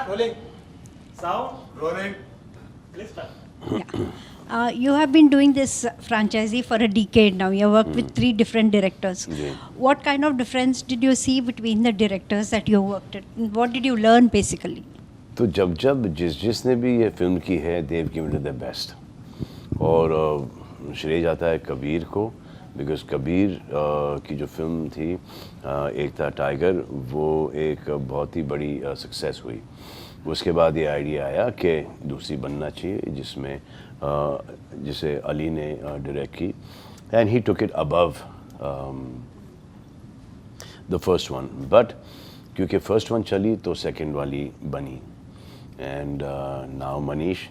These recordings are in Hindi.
Rolling. Sound. Rolling. Please start. You have been doing this franchisee for a decade now. You have worked with 3 different directors. Ji. What kind of difference did you see between the directors that you worked with? What did you learn basically? तो जब जिसने भी ये फिल्म की है देव गिवन इट द बेस्ट और श्रेय जाता है कबीर को बिकॉज कबीर की जो फिल्म थी एक था टाइगर वो एक बहुत ही बड़ी सक्सेस हुई उसके बाद ये आइडिया आया कि दूसरी बनना चाहिए जिसमें जिसे अली ने डायरेक्ट की and he took it above the first one but क्योंकि फर्स्ट वन चली तो सेकंड वाली बनी and now Manish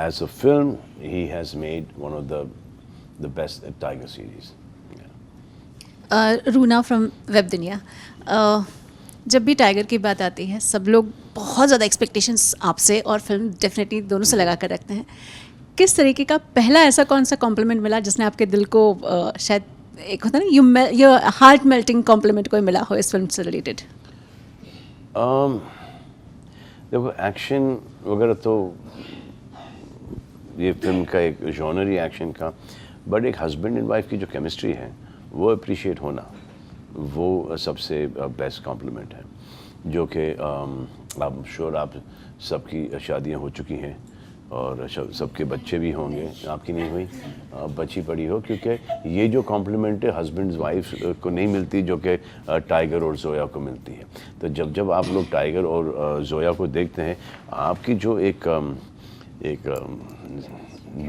as a film he has made one of the best Tiger series. Runa from web दुनिया जब भी टाइगर की बात आती है सब लोग बहुत ज़्यादा एक्सपेक्टेशंस आपसे और फिल्म डेफिनेटली दोनों से लगा कर रखते हैं किस तरीके का पहला ऐसा कौन सा कॉम्प्लीमेंट मिला जिसने आपके दिल को शायद एक होता ना योर हार्ट मेल्टिंग कॉम्प्लीमेंट कोई मिला हो इस फिल्म से रिलेटेड? देखो एक्शन वगैरह तो ये फिल्म का एक जॉनर ही एक्शन का बट एक हस्बैंड एंड वाइफ की जो केमिस्ट्री है वो अप्रिशिएट होना वो सबसे बेस्ट कॉम्प्लीमेंट है जो कि आप श्योर आप सबकी शादियां हो चुकी हैं और सबके बच्चे भी होंगे आपकी नहीं हुई बची पड़ी हो क्योंकि ये जो कॉम्प्लीमेंट है हस्बैंड वाइफ को नहीं मिलती जो कि टाइगर और जोया को मिलती है तो जब आप लोग टाइगर और जोया को देखते हैं आपकी जो एक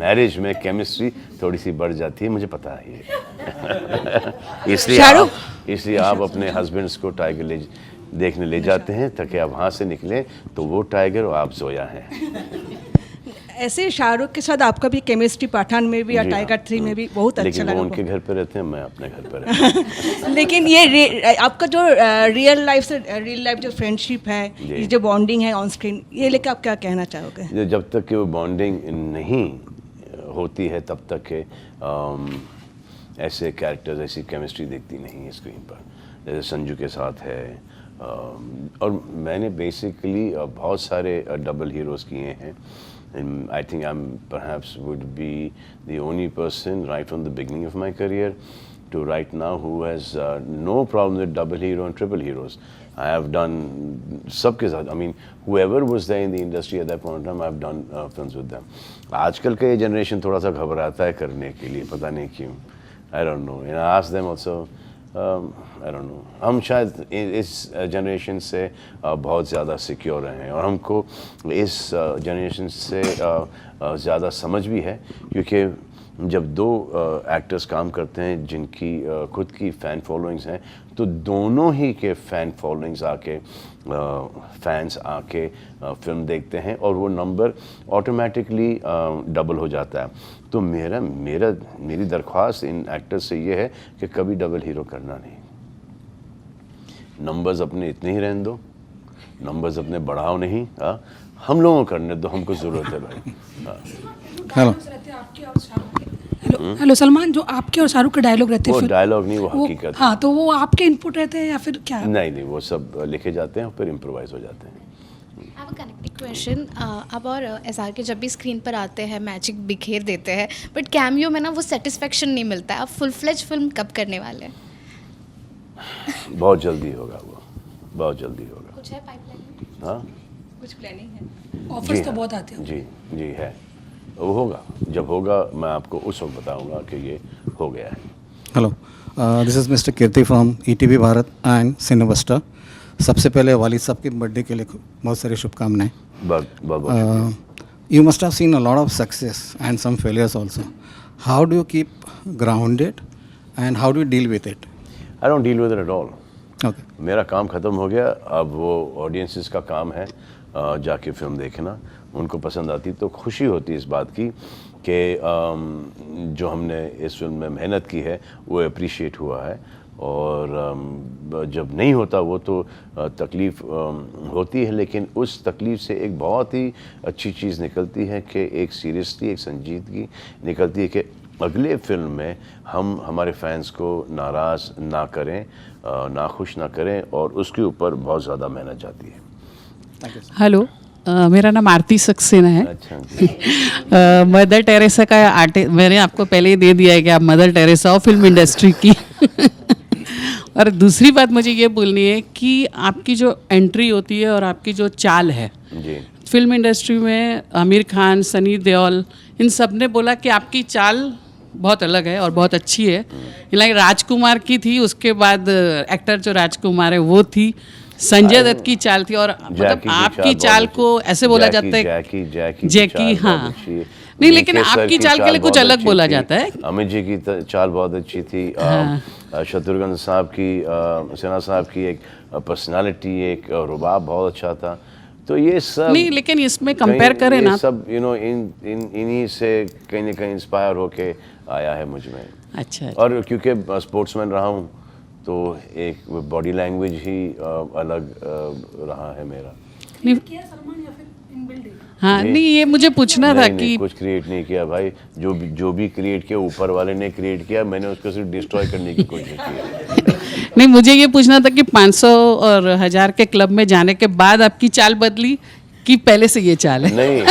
मैरिज में केमिस्ट्री थोड़ी सी बढ़ जाती है मुझे पता है ये इसलिए आप अपने हस्बैंड्स को टाइगर देखने ले जाते हैं ताकि आप वहाँ से निकलें तो वो टाइगर और आप जोया हैं ऐसे शाहरुख के साथ आपका भी केमिस्ट्री पठान में भी या टाइगर 3 में भी बहुत अच्छा लगा। लेकिन वो उनके घर पे रहते हैं मैं अपने घर पे रहता हूँ लेकिन ये आपका जो रियल लाइफ जो फ्रेंडशिप है ये जो बॉन्डिंग है ऑन स्क्रीन ये लेकर आप क्या कहना चाहोगे? जब तक कि वो बॉन्डिंग नहीं होती है तब तक के ऐसे कैरेक्टर्स ऐसी केमिस्ट्री दिखती नहीं है स्क्रीन पर जैसे संजू के साथ है और मैंने बेसिकली बहुत सारे डबल हीरोज़ किए हैं and I think I'm perhaps would be the only person right from the beginning of my career to right now who has no problem with double hero and triple heroes. I have done सबके साथ I mean whoever was there in the industry at that point in time I've done films with them. आजकल का ये जनरेशन थोड़ा सा घबराता है करने के लिए पता नहीं क्यों I don't know and I ask them also I don't know हम शायद इस जनरेशन से बहुत ज़्यादा सिक्योर हैं और हमको इस जनरेशन से ज़्यादा समझ भी है क्योंकि जब दो एक्टर्स काम करते हैं जिनकी खुद की फ़ैन फॉलोइंग्स हैं तो दोनों ही के फ़ैन फॉलोइंग्स आके फैंस आके फिल्म देखते हैं और वो नंबर ऑटोमेटिकली डबल हो जाता है तो मेरी दरख्वास्त इन एक्टर्स से ये है कि कभी डबल हीरो करना नहीं नंबर्स अपने इतने ही रहने दो नंबर्स अपने बढ़ाओ नहीं हम लोगों को करने दो हमको ज़रूरत है भाई हेलो सलमान जो आपके और शाहरुख के डायलॉग रहते हैं वो डायलॉग नहीं वो हकीकत हाँ तो वो आपके इनपुट रहते हैं या फिर क्या? नहीं वो सब लिखे जाते हैं और फिर इम्प्रोवाइज हो जाते हैं। I have a connected question. अब और एसआर के जब भी स्क्रीन पर आते हैं मैजिक बिखेर देते हैं बट कैमियो में ना वो सेटिस्फेक्शन नहीं मिलता है अब फुल फ्लेज फिल्म कब करने वाले हैं? बहुत जल्दी होगा वो बहुत जल्दी होगा कुछ है पाइपलाइन में? हाँ कुछ प्लानिंग है? ऑफर्स तो बहुत आते हैं। जी है वो होगा जब होगा मैं आपको उस वक्त बताऊंगा कि ये हो गया है। Hello this is mister Kirti from ETV Bharat and Cinevista. सबसे पहले वालिद साहब के बर्थडे के लिए बहुत सारी शुभकामनाएं। You must have seen a lot of success and some failures also. How do you keep grounded and how do you deal with it? I don't deal with it at all. Okay मेरा काम ख़त्म हो गया अब वो ऑडियंसेस का काम है जाके फिल्म देखना उनको पसंद आती तो खुशी होती इस बात की कि जो हमने इस फिल्म में मेहनत की है वो अप्रिशिएट हुआ है और जब नहीं होता वो तो तकलीफ़ होती है लेकिन उस तकलीफ़ से एक बहुत ही अच्छी चीज़ निकलती है कि एक सीरियसली एक संजीदगी निकलती है कि अगले फिल्म में हम हमारे फैंस को नाराज़ ना करें नाखुश ना करें और उसके ऊपर बहुत ज़्यादा मेहनत जाती है थैंक यू हेलो, मेरा नाम आरती सक्सेना है। अच्छा मदर टेरेसा का आर्टिस्ट, मैंने आपको पहले ही दे दिया है कि आप मदर टेरेसा हो फिल्म इंडस्ट्री की। और दूसरी बात मुझे ये बोलनी है कि आपकी जो एंट्री होती है और आपकी जो चाल है जी फिल्म इंडस्ट्री में, आमिर खान, सनी देओल, इन सब ने बोला कि आपकी चाल बहुत अलग है और बहुत अच्छी है। लाइक राजकुमार की थी, उसके बाद एक्टर जो राजकुमार है वो थी, संजय दत्त की चाल थी, और मतलब की आपकी बहुत चाल अच्छी- को ऐसे बोला जैकी- जाता है जैकी की जैकी, चाल बहुत हाँ। अच्छी है। नहीं, लेकिन वीके सर आपकी की चाल के लिए कुछ बहुत अलग अच्छी बोला थी। जाता है। अमित जी की चाल बहुत अच्छी थी। शत्रुघ्न साहब की, सिन्हा साहब की एक पर्सनालिटी, एक रुबाब बहुत अच्छा था। तो ये सब नहीं, लेकिन इसमें कंपेयर कहीं करें ये ना, सब इन्हीं से कहीं ना कहीं इंस्पायर होके आया है मुझ में। अच्छा और क्योंकि स्पोर्ट्समैन रहा हूँ तो एक बॉडी लैंग्वेज ही अलग रहा है मेरा। नहीं, हाँ जी। नहीं, ये मुझे पूछना था नहीं, कि कुछ क्रिएट नहीं किया भाई, जो भी क्रिएट किया ऊपर वाले ने क्रिएट किया, मैंने उसको सिर्फ डिस्ट्रॉय करने की कोशिश की। नहीं, मुझे ये पूछना था कि 500 और 1000 के क्लब में जाने के बाद आपकी चाल बदली कि पहले से ये चाल है? नहीं,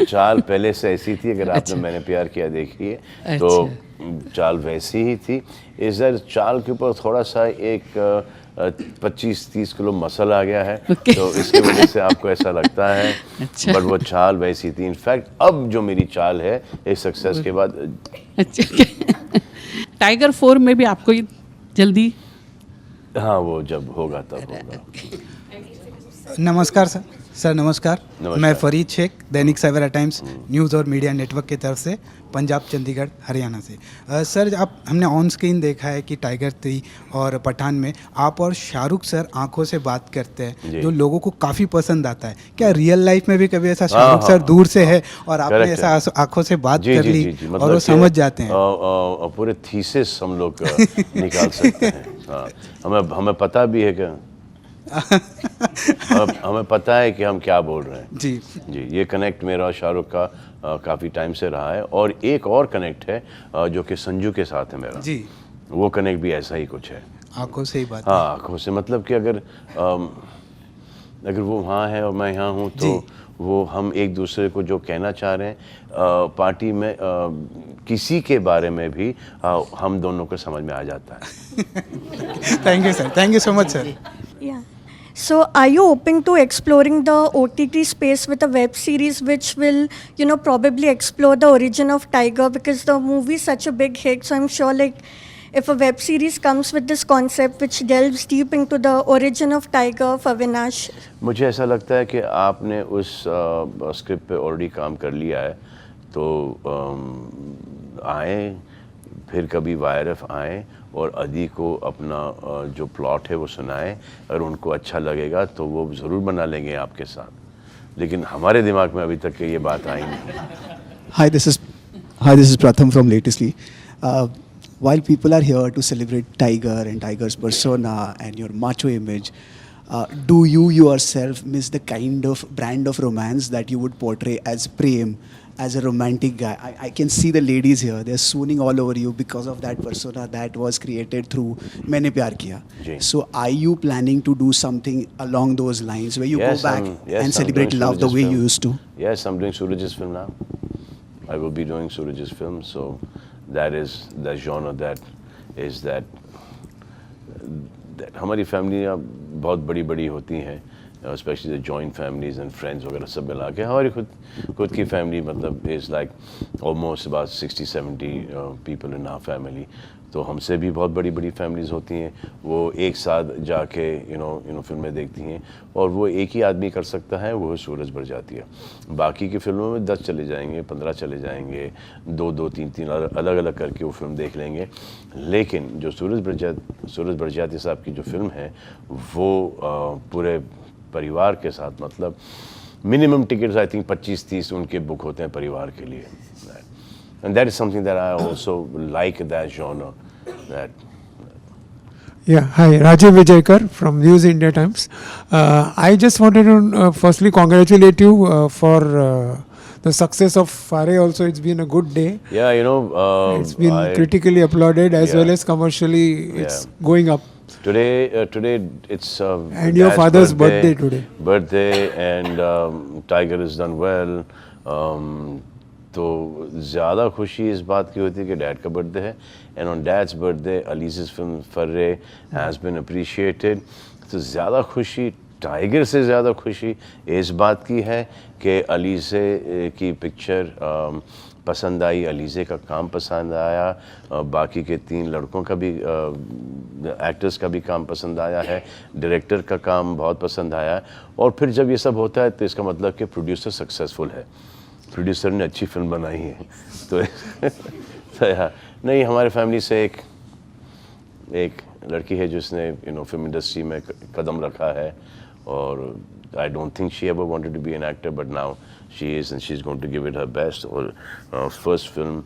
चाल पहले से ऐसी थी। अगर आपने मैंने प्यार किया देखी है तो चाल वैसी ही थी। इस चाल के ऊपर थोड़ा सा एक 25-30 किलो मसल आ गया है, तो इसकी वजह से आपको ऐसा लगता है। अच्छा। बट वो चाल वैसी थी। इनफैक्ट अब जो मेरी चाल है इस सक्सेस के बाद, अच्छा। टाइगर 4 में भी आपको ये जल्दी? हाँ वो जब होगा तब होगा। नमस्कार सर नमस्कार। नमस्कार। मैं फरीद शेख, दैनिक सवेरा टाइम्स न्यूज़ और मीडिया नेटवर्क की तरफ से, पंजाब, चंडीगढ़, हरियाणा से। सर हमने ऑन स्क्रीन देखा है कि टाइगर 3 और पठान में आप और शाहरुख सर आंखों से बात करते हैं, जो लोगों को काफ़ी पसंद आता है। क्या रियल लाइफ में भी कभी ऐसा शाहरुख सर दूर से है और आपने Correct है। ऐसा आंखों से बात कर ली मतलब और वो कि, समझ जाते हैं? पूरे थीसिस हम लोग निकाल सकते हैं। हाँ, हमें पता भी है कि हमें पता है कि हम क्या बोल रहे हैं। जी ये कनेक्ट मेरा और शाहरुख का काफ़ी टाइम से रहा है। और एक और कनेक्ट है जो कि संजू के साथ है मेरा। जी, वो कनेक्ट भी ऐसा ही कुछ है। आंखों से ही बात। हाँ, आँखों से, मतलब कि अगर वो वहाँ है और मैं यहाँ हूँ तो वो हम एक दूसरे को जो कहना चाह रहे हैं पार्टी में किसी के बारे में भी हम दोनों को समझ में आ जाता है। Thank you sir, thank you so much sir. Yeah. So, are you open to exploring the OTT space with a web series which will, probably explore the origin of Tiger, because the movie is such a big hit. So, I'm sure, like, if a web series comes with this concept which delves deep into the origin of Tiger for Vinash. मुझे ऐसा लगता है कि आपने उस स्क्रिप्ट पे ऑलरेडी काम कर लिया है, तो आए फिर कभी वायरफ आए और अदी को अपना जो प्लॉट है वो सुनाए, और उनको अच्छा लगेगा तो वो ज़रूर बना लेंगे आपके साथ। लेकिन हमारे दिमाग में अभी तक ये बात आई नहीं। Hi, this is Pratham from Latestly. While people are here to celebrate Tiger and Tiger's persona and your macho image, do you yourself miss the kind of brand of romance that you would portray as Prem, as a romantic guy? I can see the ladies here, they're swooning all over you because of that persona that was created through Maine Pyar Kiya. जी। So are you planning to do something along those lines where you Yes, go back yes, and I'm celebrate doing love the Suraj's way film. you used to? Yes, I'm doing Suraj's film now. I will be doing Suraj's film, so that is the genre that हमारी फैमिली बहुत बड़ी होती हैं, specially the joint families and friends वगैरह सब मिला के। हमारी खुद की फैमिली मतलब is like almost about 60-70 people in our family. तो हमसे भी बहुत बड़ी फैमिलीज़ होती हैं, वो एक साथ जाके फिल्में देखती हैं, और वो एक ही आदमी कर सकता है, वो सूरज बरजातिया। बाकी की फिल्मों में 10 चले जाएंगे, 15 चले जाएंगे, 2 3 अलग करके वो फिल्म देख लेंगे। लेकिन जो सूरज बरजातिया साहब की जो फिल्म है वो पूरे परिवार के साथ, मतलब मिनिमम टिकट्स आई थिंक 25-30 उनके बुक होते हैं परिवार के लिए। And that is something that I also like, that genre. Yeah, hi, Rajiv Vijayakar from News India Times. I just wanted to firstly congratulate you for the success of Fare. Also, it's been a good day. Yeah, it's been critically applauded as well as commercially. It's going up. Today it's And your Dad's father's birthday today. Birthday and Tiger has done well. तो ज़्यादा खुशी इस बात की होती है कि डैड का बर्थडे है, and on dad's birthday Alizeh film Farrey has been appreciated. तो ज़्यादा खुशी, टाइगर से ज़्यादा खुशी इस बात की है कि अलीज़े की पिक्चर पसंद आई, अलीज़े का काम पसंद आया, बाकी के 3 लड़कों का भी एक्टर्स का भी काम पसंद आया है, डायरेक्टर का काम बहुत पसंद आया है. और फिर जब ये सब होता है तो इसका मतलब कि प्रोड्यूसर सक्सेसफुल है, प्रोड्यूसर ने अच्छी फिल्म बनाई है. तो नहीं, हमारे फैमिली से एक लड़की है जिसने फिल्म इंडस्ट्री में कदम रखा है, और I don't think she ever wanted to be an actor, but now she is and she is going to give it her best. और फर्स्ट फिल्म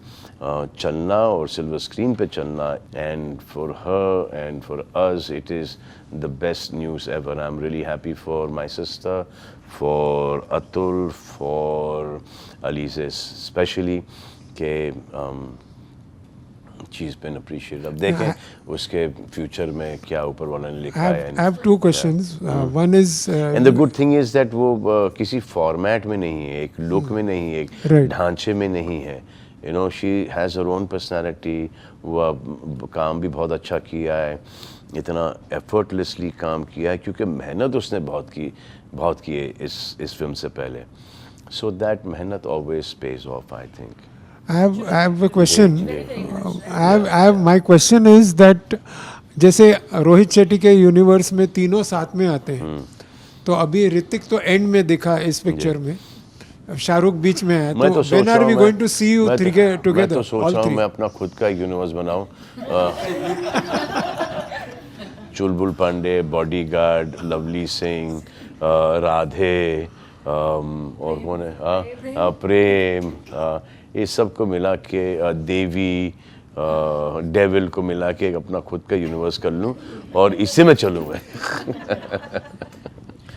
चलना और सिल्वर स्क्रीन पे चलना, and for her and for us it is the best news ever. I am really happy for my sister, for Atul, for Alize especially, कि she's been appreciated. अब देखें उसके फ्यूचर में क्या ऊपर वाला ने लिखा है. I have 2 questions. One is and the good thing is that वो किसी फॉर्मेट में नहीं है, एक लुक में नहीं है, एक ढांचे में नहीं है. she has her own personality. वो काम भी बहुत अच्छा किया है, इतना एफर्टलेसली काम किया है क्योंकि मेहनत उसने बहुत की है इस फिल्म से पहले. So that मेहनत always pays off, I think. I have a question. My question is that जैसे रोहित शेट्टी के यूनिवर्स में तीनों साथ में आते हैं, तो अभी ऋतिक तो एंड में दिखा इस पिक्चर में, शाहरुख बीच में है, तो when are we going to see you together? मैं तो सोच रहा हूँ मैं अपना खुद का यूनिवर्स बनाऊँ. चुलबुल पांडे, बॉडीगार्ड, लवली सिंह, राधे, और कौन है, प्रेम, ये सब को मिला के, देवी, डेविल को मिला के अपना खुद का यूनिवर्स कर लूँ और इससे मैं चलूँगा.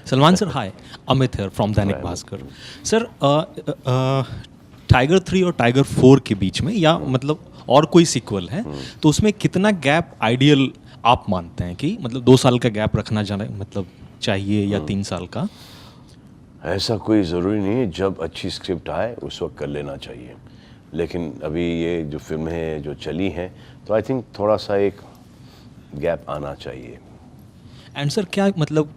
Salman sir, hi, Amit here from Dainik Bhaskar. Sir, tiger 3 और टाइगर 4 के बीच में, या मतलब और कोई सीक्वल है, तो उसमें कितना गैप आइडियल आप मानते हैं कि मतलब 2 साल का गैप रखना मतलब चाहिए या 3 साल का? ऐसा कोई ज़रूरी नहीं है, जब अच्छी स्क्रिप्ट आए उस वक्त कर लेना चाहिए. लेकिन अभी ये जो फिल्में जो चली हैं, तो आई थिंक थोड़ा सा एक गैप आना चाहिए. एंड सर, क्या मतलब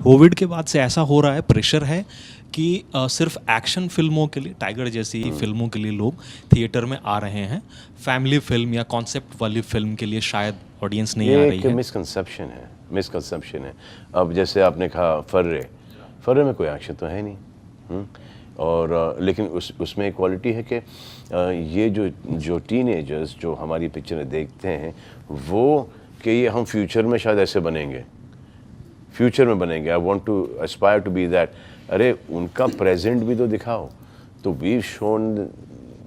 कोविड के बाद से ऐसा हो रहा है, प्रेशर है कि सिर्फ एक्शन फिल्मों के लिए, टाइगर जैसी फिल्मों के लिए लोग थिएटर में आ रहे हैं, फैमिली फिल्म या कॉन्सेप्ट वाली फिल्म के लिए शायद ऑडियंस नहीं आ रही है? मिसकंसेप्शन है. अब जैसे आपने कहा फर्रे में कोई एक्शन तो है नहीं, और लेकिन उसमें एक क्वालिटी है कि ये जो टीनेजर्स जो हमारी पिक्चरें देखते हैं, वो कि ये हम फ्यूचर में शायद ऐसे बनेंगे, I want to aspire to be that. अरे उनका प्रेजेंट भी तो दिखाओ. तो we shown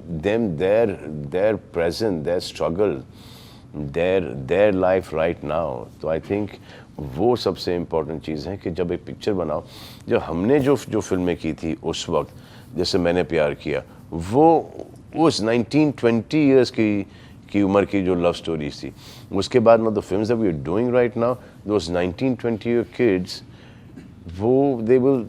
them their present, their struggle, their life right now. तो आई थिंक वो सबसे इम्पोर्टेंट चीज़ है कि जब एक पिक्चर बनाओ, जो हमने जो फिल्में की थी उस वक्त, जैसे मैंने प्यार किया, वो उस 19-20 ईयर्स की उम्र की जो लव स्टोरीज थी. उसके बाद ना the films that we are doing right now, those 19-20 year kids, वो they will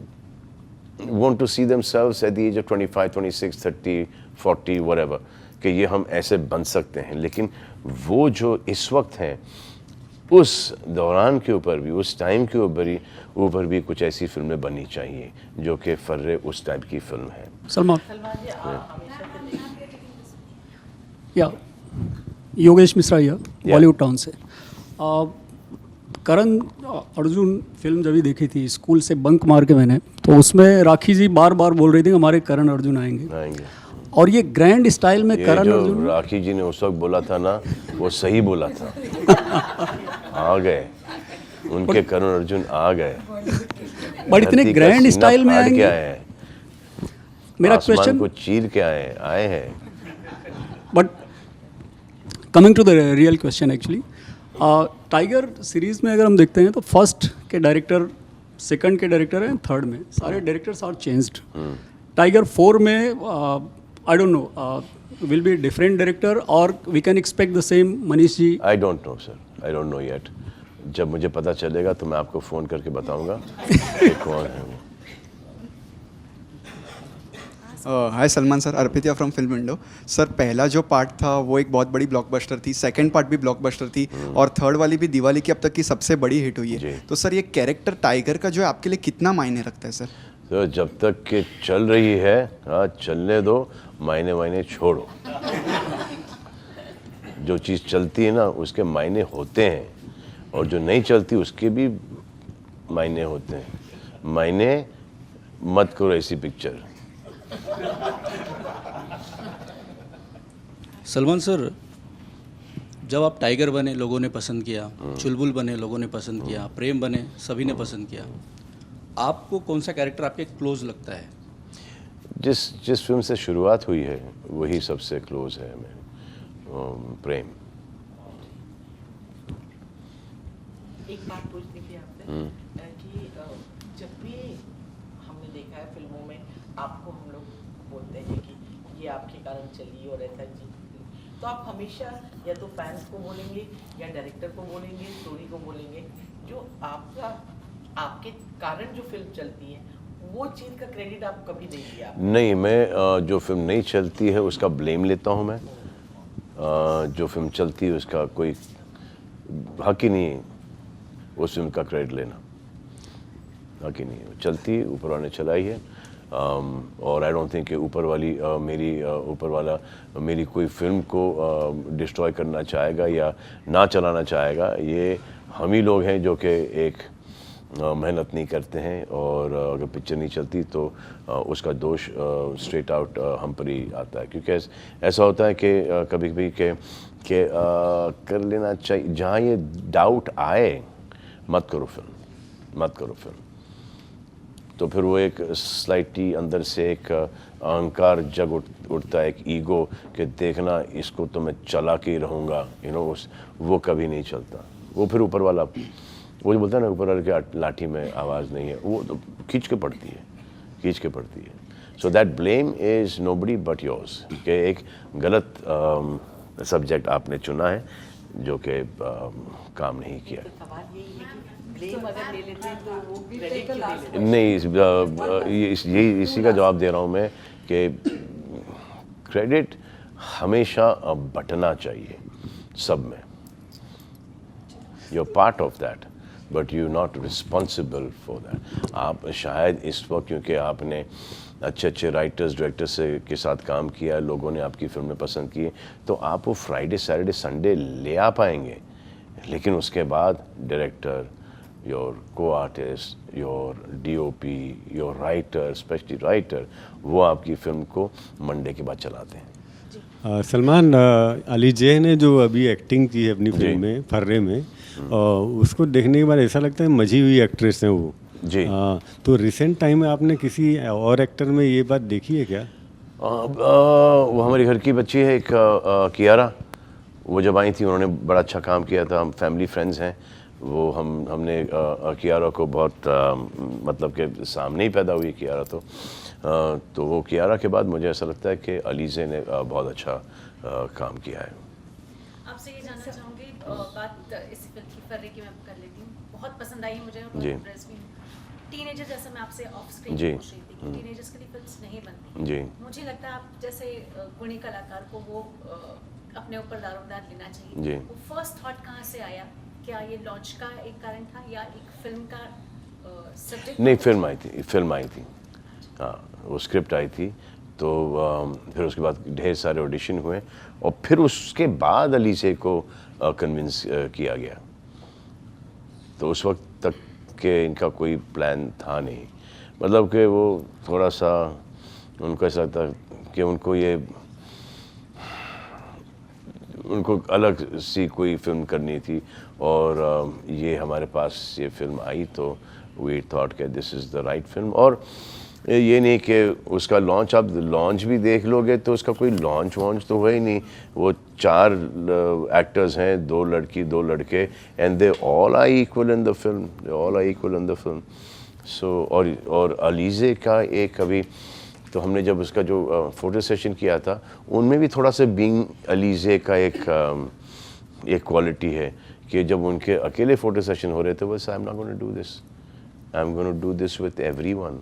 want to see themselves at the age of 25, 26, 30, 40, whatever, कि ये हम ऐसे बन सकते हैं. लेकिन वो जो इस वक्त हैं, उस दौरान के ऊपर भी, उस टाइम के ऊपर भी कुछ ऐसी फिल्में बननी चाहिए जो कि फर्रे उस टाइप की फिल्म है. सलमान, या योगेश मिश्रा या बॉलीवुड टाउन से. करण अर्जुन फिल्म जब भी देखी थी, स्कूल से बंक मार के मैंने, तो उसमें राखी जी बार बार बोल रही थी हमारे करण अर्जुन आएंगे. और ये ग्रैंड स्टाइल में करण अर्जुन, राखी जी ने उस वक्त बोला था ना, वो सही बोला था. आ गए उनके करण अर्जुन, आ गए. बट इतने ग्रैंड स्टाइल में आएंगे. मेरा क्वेश्चन को चीर के आए हैं. But coming to the real question, actually tiger series में अगर हम देखते हैं तो फर्स्ट के डायरेक्टर, सेकंड के डायरेक्टर हैं, थर्ड में सारे डायरेक्टर्स आर चेंज्ड. टाइगर 4 में I don't know, will be different director और we can expect the same Manish ji? I don't know sir, I don't know yet. जब मुझे पता चलेगा तो मैं आपको फ़ोन करके बताऊंगा कि कौन है वो। Hi Salman sir, Arpita from film window. Sir पहला जो पार्ट था वो एक बहुत बड़ी ब्लॉकबस्टर थी, सेकंड पार्ट भी ब्लॉकबस्टर थी, और थर्ड वाली भी दिवाली की अब तक की सबसे बड़ी हिट हुई है। तो सर ये कैरेक्टर टाइगर का जो है आपके लिए कितना मायने रखता है सर? तो जब तक कि चल रही है, हाँ चलने दो, मायने छोड़ो। जो चीज़ चलती है ना उसके मायने होते हैं, और जो नहीं चलती उसके भी मायने होते हैं। मायने मत करो ऐसी पिक्चर। सलमान सर, जब आप टाइगर बने लोगों ने पसंद किया, चुलबुल बने लोगों ने पसंद किया, प्रेम बने सभी ने पसंद किया, आपको कौन सा कैरेक्टर आपके क्लोज लगता है? जिस फिल्म से शुरुआत हुई है वही सबसे क्लोज है हमें, प्रेम। एक बात पूछनी थी आपसे कि जब भी हमने देखा है फिल्मों में आपको हम लोग बोलते हैं कि ये आपके कारण चली और ऐसा जी, तो आप हमेशा या तो फैंस को बोलेंगे या डायरेक्टर को बोलेंगे, स्टोरी को बोलेंगे, जो आपके कारण जो फिल्म चलती है वो चीज़ का क्रेडिट आप कभी नहीं दिया? नहीं, मैं जो फिल्म नहीं चलती है उसका ब्लेम लेता हूँ मैं। जो फिल्म चलती है उसका कोई हक ही नहीं है उस फिल्म का क्रेडिट लेना, हक ही नहीं है। चलती है, ऊपर वाले ने चलाई है, और आई डोंट थिंक कि ऊपर वाला मेरी कोई फिल्म को डिस्ट्रॉय करना चाहेगा या ना चलाना चाहेगा। ये हम ही लोग हैं जो कि एक मेहनत नहीं करते हैं, और अगर पिक्चर नहीं चलती तो उसका दोष स्ट्रेट आउट हम पर ही आता है। क्योंकि ऐसा होता है कि कभी कभी के कर लेना चाहिए, जहाँ ये डाउट आए मत करो फिल्म। तो फिर वो एक स्लाइटली अंदर से एक अहंकार जग उठता है, एक ईगो कि देखना इसको तो मैं चला के ही रहूँगा, वो कभी नहीं चलता। वो फिर ऊपर वाला, वो जो बोलता है ना ऊपर वाले के लाठी में आवाज़ नहीं है, वो तो खींच के पड़ती है। So that blame is nobody but yours, कि एक गलत सब्जेक्ट आपने चुना है जो कि काम नहीं किया। नहीं, इसी का जवाब दे रहा हूँ मैं कि क्रेडिट हमेशा बंटना चाहिए सब में। You are part of that but you not responsible for that. आप शायद इस वक्त क्योंकि आपने अच्छे राइटर्स डायरेक्टर्स के साथ काम किया, लोगों ने आपकी फिल्में पसंद की, तो आप वो फ्राइडे सैटरडे संडे ले आ पाएंगे, लेकिन उसके बाद डायरेक्टर, योर को artist, your DOP, your writer, specially writer, वो आपकी फिल्म को मंडे के बाद चलाते हैं। सलमान, अली जे ने जो अभी एक्टिंग की है अपनी फिल्म में फर्रे में, उसको देखने के बाद ऐसा लगता है मजी हुई एक्ट्रेस हैं वो जी। तो रिसेंट टाइम में आपने किसी और एक्टर में ये बात देखी है क्या? वो हमारे घर की बच्ची है एक कियारा, वो जब आई थी उन्होंने बड़ा अच्छा काम किया था। हम फैमिली फ्रेंड्स हैं, वो हमने कियारा को बहुत मतलब के सामने ही पैदा हुई कियारा, तो वो कियारा के बाद मुझे ऐसा लगता है कि अलीज़े ने बहुत अच्छा काम किया है। आपसे ये जानना चाहूँगी, बात इस फिल्म की फर्रे की मैं कर लेती हूँ, बहुत पसंद आई मुझे और बहुत इम्प्रेस भी हूँ। टीनेजर जैसा मैं आपसे ऑफ स्क्रीन पूछ रही थी कि टीनेजर्स के लिए फिल्म्स नहीं बनती जी। मुझे लगता है आप जैसे गुणी कलाकार को वो अपने ऊपर दारोमदार लेना चाहिए जी। वो फर्स्ट थॉट कहाँ से आया? क्या ये लॉन्च का एक कारण था या एक फिल्म का सब्जेक्ट? नहीं, फिल्म आई थी हाँ, वो स्क्रिप्ट आई थी, तो फिर उसके बाद ढेर सारे ऑडिशन हुए और फिर उसके बाद अलीज़े को कन्विंस किया गया। तो उस वक्त तक के इनका कोई प्लान था नहीं, मतलब कि वो थोड़ा सा उनको ऐसा था कि उनको अलग सी कोई फिल्म करनी थी, और ये हमारे पास ये फिल्म आई तो वी थॉट कि this is the right film. और ये नहीं कि उसका लॉन्च, आप लॉन्च भी देख लोगे तो उसका कोई लॉन्च वॉन्च तो है ही नहीं। वो 4 एक्टर्स हैं, 2 लड़की 2 लड़के, and they all are equal in the film, so और अलीज़े का एक अभी तो हमने जब उसका जो फोटो सेशन किया था उनमें भी थोड़ा सा बीइंग अलीज़े का एक क्वालिटी है कि जब उनके अकेले फ़ोटो सेशन हो रहे थे बस I am not gonna do this, I am gonna do this with everyone.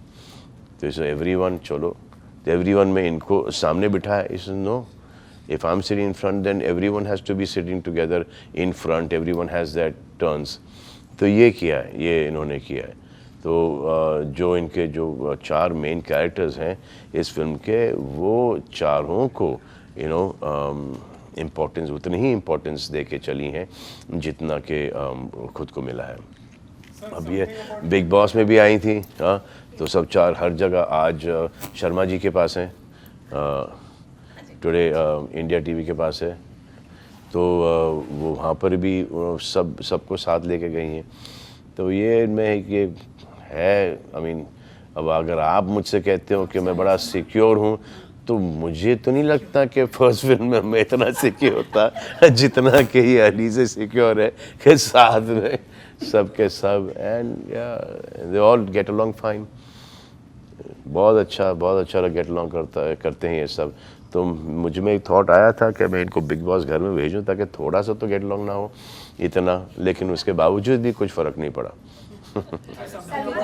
तो इस एवरीवन चलो, तो एवरीवन में इनको सामने बिठाया, इस no, if I'm sitting in front then everyone has to be sitting together in front, everyone has that turns। तो ये किया है, ये इन्होंने किया है। तो जो इनके जो 4 मेन कैरेक्टर्स हैं इस फिल्म के, वो चारों को इम्पोर्टेंस, उतनी ही इम्पोर्टेंस दे के चली हैं जितना कि खुद को मिला है। अब ये बिग बॉस में भी आई थी, हाँ, तो सब 4 हर जगह, आज शर्मा जी के पास हैं, टुडे इंडिया टीवी के पास है, तो वो वहाँ पर भी सबको साथ लेके गई हैं। तो ये इनमें ये है, आई मीन, अब अगर आप मुझसे कहते हो कि मैं बड़ा सिक्योर हूँ, तो मुझे तो नहीं लगता कि फर्स्ट फिल्म में मैं इतना सिक्योर था जितना कि ये अली से सिक्योर है कि साथ में सब के सब, and they all get along fine. बहुत अच्छा गेट अलोंग करते हैं ये सब। तो मुझ में एक थॉट आया था कि मैं इनको बिग बॉस घर में भेजूं ताकि थोड़ा सा तो गेट अलोंग ना हो इतना, लेकिन उसके बावजूद भी कुछ फ़र्क नहीं पड़ा।